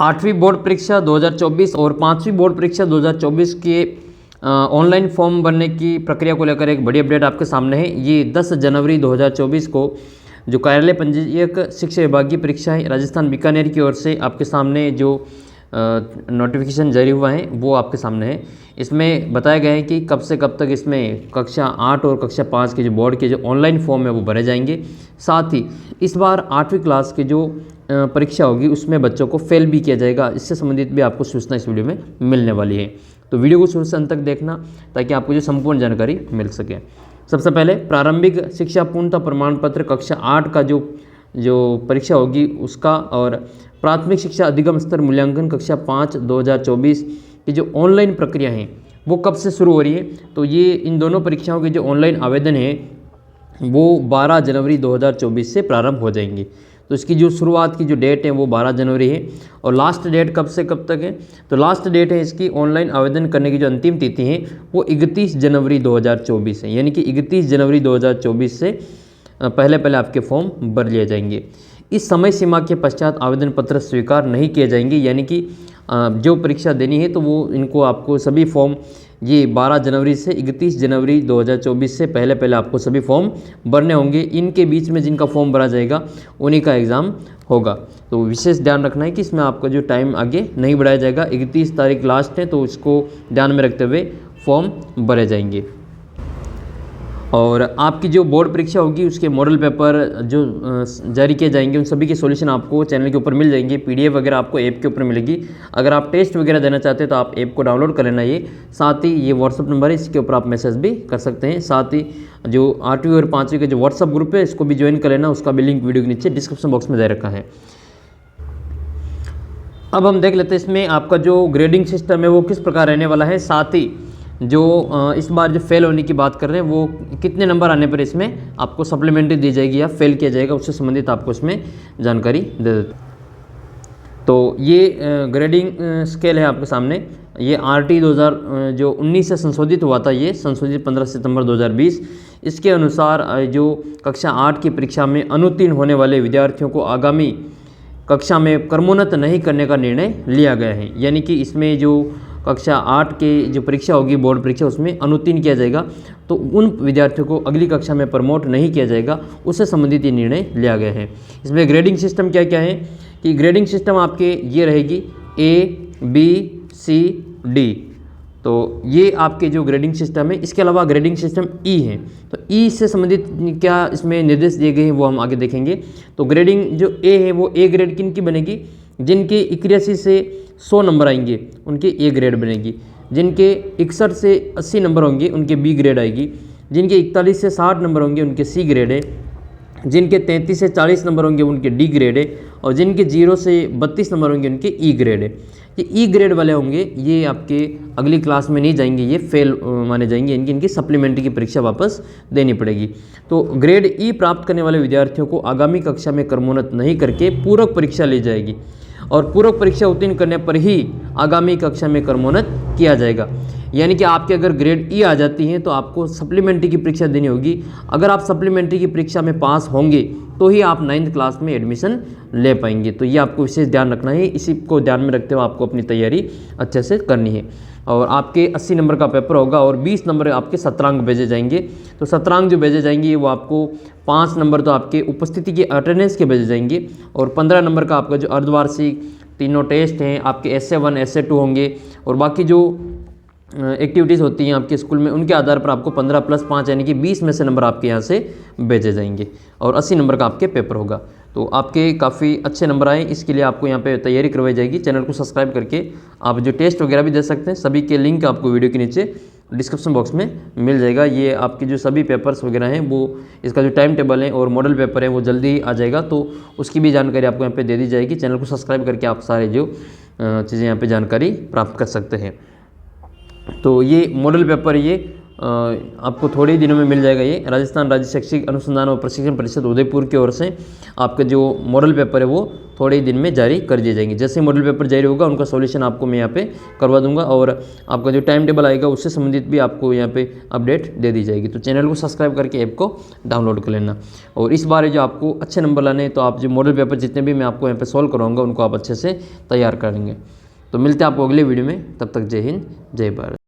8वीं बोर्ड परीक्षा 2024 और 5वीं बोर्ड परीक्षा 2024 के ऑनलाइन फॉर्म भरने की प्रक्रिया को लेकर एक बड़ी अपडेट आपके सामने है। ये 10 जनवरी 2024 को जो कार्यालय पंजीयक शिक्षा विभाग की परीक्षाएं राजस्थान बीकानेर की ओर से आपके सामने जो नोटिफिकेशन जारी हुआ है वो आपके सामने है। इसमें बताया गया है कि कब से कब तक इसमें कक्षा 8 और कक्षा 5 के जो बोर्ड के जो ऑनलाइन फॉर्म है वो भरे जाएंगे। साथ ही इस बार 8वीं क्लास की जो परीक्षा होगी उसमें बच्चों को फेल भी किया जाएगा। इससे संबंधित भी आपको सूचना इस वीडियो में मिलने वाली है, तो वीडियो को शुरू से अंत तक देखना ताकि आपको जो संपूर्ण जानकारी मिल सके। सबसे पहले प्रारंभिक शिक्षा पूर्णता प्रमाण पत्र कक्षा 8 का जो परीक्षा होगी उसका, और प्राथमिक शिक्षा अधिगम स्तर मूल्यांकन कक्षा 5 2024 की जो ऑनलाइन प्रक्रिया है वो कब से शुरू हो रही है। तो ये इन दोनों परीक्षाओं के जो ऑनलाइन आवेदन है वो 12 जनवरी 2024 से प्रारंभ हो जाएंगे। तो इसकी जो शुरुआत की जो डेट है वो 12 जनवरी है, और लास्ट डेट कब से कब तक है, तो लास्ट डेट है इसकी ऑनलाइन आवेदन करने की जो अंतिम तिथि है वो 31 जनवरी 2024 है। यानी कि 31 जनवरी 2024 से पहले आपके फॉर्म भर लिए जाएंगे। इस समय सीमा के पश्चात आवेदन पत्र स्वीकार नहीं किए जाएंगे। यानी कि जो परीक्षा देनी है तो वो इनको आपको सभी फॉर्म ये 12 जनवरी से 31 जनवरी 2024 से पहले आपको सभी फॉर्म भरने होंगे। इनके बीच में जिनका फॉर्म भरा जाएगा उन्हीं का एग्ज़ाम होगा। तो विशेष ध्यान रखना है कि इसमें आपका जो टाइम आगे नहीं बढ़ाया जाएगा। 31 तारीख लास्ट है, तो इसको ध्यान में रखते हुए फॉर्म भरे जाएंगे। और आपकी जो बोर्ड परीक्षा होगी उसके मॉडल पेपर जो जारी किए जाएंगे उन सभी के सॉल्यूशन आपको चैनल के ऊपर मिल जाएंगे। पीडीएफ वगैरह आपको ऐप के ऊपर मिलेगी। अगर आप टेस्ट वगैरह देना चाहते हैं तो आप ऐप को डाउनलोड कर लेना। ये साथ ही ये व्हाट्सअप नंबर है, इसके ऊपर आप मैसेज भी कर सकते हैं। साथ ही जो 8वीं और 5वीं का जो व्हाट्सअप ग्रुप है इसको भी ज्वाइन कर लेना, उसका भी लिंक वीडियो के नीचे डिस्क्रिप्शन बॉक्स में दे रखा है। अब हम देख लेते हैं इसमें आपका जो ग्रेडिंग सिस्टम है वो किस प्रकार रहने वाला है। साथ ही जो इस बार जो फेल होने की बात कर रहे हैं वो कितने नंबर आने पर इसमें आपको सप्लीमेंट्री दी जाएगी या फेल किया जाएगा, उससे संबंधित आपको इसमें जानकारी दे देते। तो ये ग्रेडिंग स्केल है आपके सामने। ये RT 2019 से संशोधित हुआ था, ये संशोधित 15 सितंबर 2020। इसके अनुसार जो कक्षा 8 की परीक्षा में अनुत्तीर्ण होने वाले विद्यार्थियों को आगामी कक्षा में क्रमोन्नत नहीं करने का निर्णय लिया गया है। यानी कि इसमें जो कक्षा 8 के जो परीक्षा होगी बोर्ड परीक्षा उसमें अनुत्तीर्ण किया जाएगा तो उन विद्यार्थियों को अगली कक्षा में प्रमोट नहीं किया जाएगा, उससे संबंधित ये निर्णय लिया गया है। इसमें ग्रेडिंग सिस्टम क्या क्या है कि ग्रेडिंग सिस्टम आपके ये रहेगी A, B, C, D। तो ये आपके जो ग्रेडिंग सिस्टम है। इसके अलावा ग्रेडिंग सिस्टम E है। तो E से संबंधित क्या इसमें निर्देश दिए गए हैं वो हम आगे देखेंगे। तो ग्रेडिंग जो A है वो A ग्रेड किन की बनेगी, जिनके 81 से 100 नंबर आएंगे उनके A ग्रेड बनेगी। जिनके 61 से 80 नंबर होंगे उनके B ग्रेड आएगी। जिनके 41 से 60 नंबर होंगे उनके C ग्रेड है। जिनके 33 से 40 नंबर होंगे उनके D ग्रेड है। और जिनके 0 से 32 नंबर होंगे उनके E ग्रेड है। ये E ग्रेड वाले होंगे ये आपके अगली क्लास में नहीं जाएंगे, ये फेल माने जाएंगे। इनकी सप्लीमेंट्री की परीक्षा वापस देनी पड़ेगी। तो ग्रेड E प्राप्त करने वाले विद्यार्थियों को आगामी कक्षा में क्रमोन्नत नहीं करके पूरक परीक्षा ली जाएगी, और पूरक परीक्षा उत्तीर्ण करने पर ही आगामी कक्षा में क्रमोन्नत किया जाएगा। यानी कि आपके अगर ग्रेड E आ जाती हैं तो आपको सप्लीमेंट्री की परीक्षा देनी होगी। अगर आप सप्लीमेंट्री की परीक्षा में पास होंगे तो ही आप 9th क्लास में एडमिशन ले पाएंगे। तो ये आपको विशेष ध्यान रखना है। इसी को ध्यान में रखते हुए आपको अपनी तैयारी अच्छे से करनी है। और आपके 80 नंबर का पेपर होगा और 20 नंबर आपके सत्रांक भेजे जाएंगे। तो सत्रांक जो भेजे जाएंगे वो आपको 5 नंबर तो आपके उपस्थिति के अटेंडेंस के भेजे जाएंगे, और 15 नंबर का आपका जो अर्धवार्षिक तीनों टेस्ट हैं आपके SA1 SA2 होंगे, और बाकी जो एक्टिविटीज़ होती हैं आपके स्कूल में उनके आधार पर आपको 15 + 5 यानी कि 20 में से नंबर आपके यहाँ से भेजे जाएंगे, और 80 नंबर का आपके पेपर होगा। तो आपके काफ़ी अच्छे नंबर आए, इसके लिए आपको यहाँ पे तैयारी करवाई जाएगी। चैनल को सब्सक्राइब करके आप जो टेस्ट वगैरह भी दे सकते हैं, सभी के लिंक आपको वीडियो के नीचे डिस्क्रिप्शन बॉक्स में मिल जाएगा। ये आपके जो सभी पेपर्स वगैरह हैं वो इसका जो टाइम टेबल है और मॉडल पेपर है वो जल्दी ही आ जाएगा, तो उसकी भी जानकारी आपको यहाँ पे दे दी जाएगी। चैनल को सब्सक्राइब करके आप सारे जो चीज़ें यहाँ पे जानकारी प्राप्त कर सकते हैं। तो ये मॉडल पेपर ये आपको थोड़े ही दिनों में मिल जाएगा। ये राजस्थान राज्य शैक्षिक अनुसंधान और प्रशिक्षण परिषद उदयपुर की ओर से आपका जो मॉडल पेपर है वो थोड़े ही दिन में जारी कर दिए जाएंगे। जैसे मॉडल पेपर जारी होगा उनका सॉल्यूशन आपको मैं यहाँ पे करवा दूंगा और आपका जो टाइम टेबल आएगा उससे संबंधित भी आपको यहाँ पे अपडेट दे दी जाएगी। तो चैनल को सब्सक्राइब करके ऐप को डाउनलोड कर लेना। और इस बार जो आपको अच्छे नंबर लाने हैं तो आप जो मॉडल पेपर जितने भी मैं आपको यहाँ पे सॉल्व कराऊंगा उनको आप अच्छे से तैयार करेंगे। तो मिलते हैं आपको अगले वीडियो में, तब तक जय हिंद जय भारत।